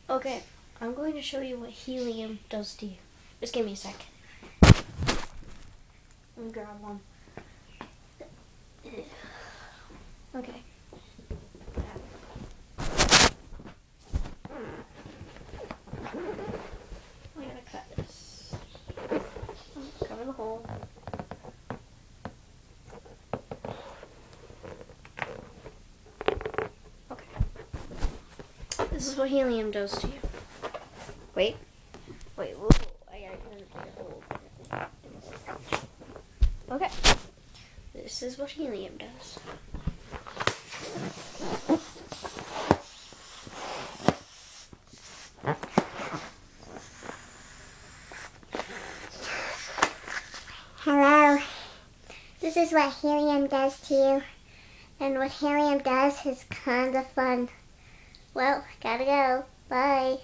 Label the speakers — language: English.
Speaker 1: Okay, I'm going to show you what helium does to you. Just give me a sec. Let me grab one. Okay. I'm gonna cut this. Cover the hole. Okay. This is what helium does to you. Wait. Whoa. I gotta Okay. This is what helium does.
Speaker 2: Hello. This is what helium does to you. And what helium does is kind of fun. Well, gotta go. Bye.